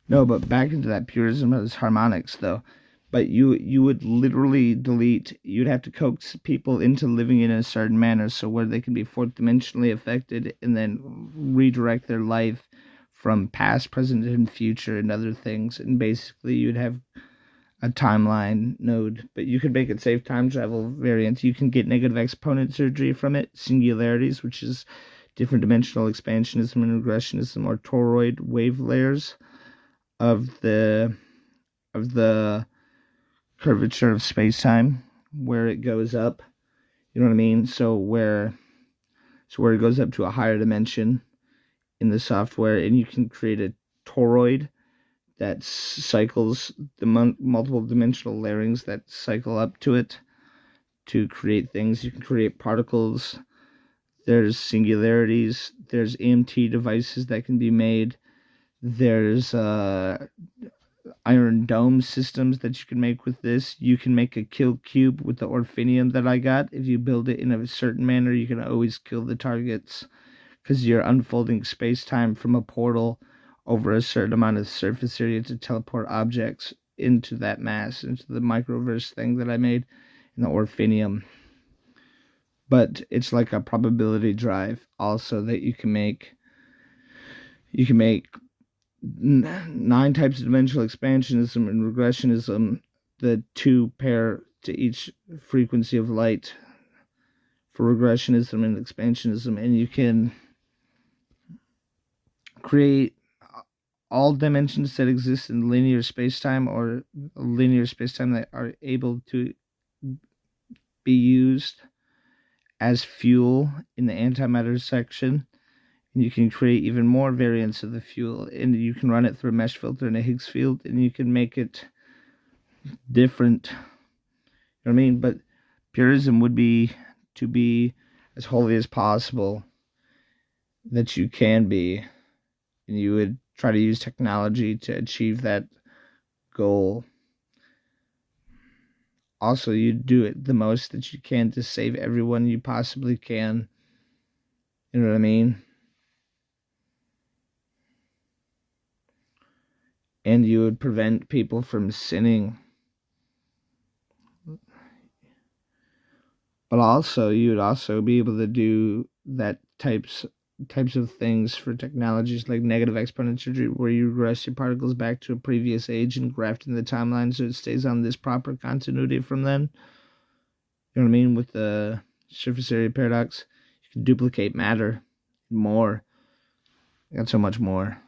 No, but back into that purism as harmonics though. But you would literally delete. You'd have to coax people into living in a certain manner, so where they can be fourth dimensionally affected, and then redirect their life from past, present, and future, and other things. And basically, you'd have a timeline node, but you could make it safe time travel variants. You can get negative exponent surgery from it, singularities, which is different dimensional expansionism and regressionism, or toroid wave layers of the curvature of space time, where it goes up. You know what I mean? So where it goes up to a higher dimension in the software, and you can create a toroid that cycles the multiple dimensional layerings that cycle up to it to create things. You can create particles. There's singularities. There's EMT devices that can be made. There's iron dome systems that you can make with this. You can make a kill cube with the orphanium that I got. If you build it in a certain manner, you can always kill the targets because you're unfolding space-time from a portal over a certain amount of surface area to teleport objects into that mass, into the microverse thing that I made in the orphanium. But it's like a probability drive also that you can make. You can make 9 types of dimensional expansionism and regressionism, the 2 pair to each frequency of light for regressionism and expansionism, and you can create all dimensions that exist in linear spacetime or linear spacetime that are able to be used as fuel in the antimatter section. And you can create even more variants of the fuel, and you can run it through a mesh filter and a Higgs field, and you can make it different. You know what I mean? But purism would be to be as holy as possible that you can be, and you would try to use technology to achieve that goal. Also, you do it the most that you can to save everyone you possibly can. You know what I mean? And you would prevent people from sinning. But also, you would also be able to do that types of things for technologies like negative exponent surgery, where you regress your particles back to a previous age and graft in the timeline so it stays on this proper continuity from then. You know what I mean? With the surface area paradox, you can duplicate matter more. Got so much more.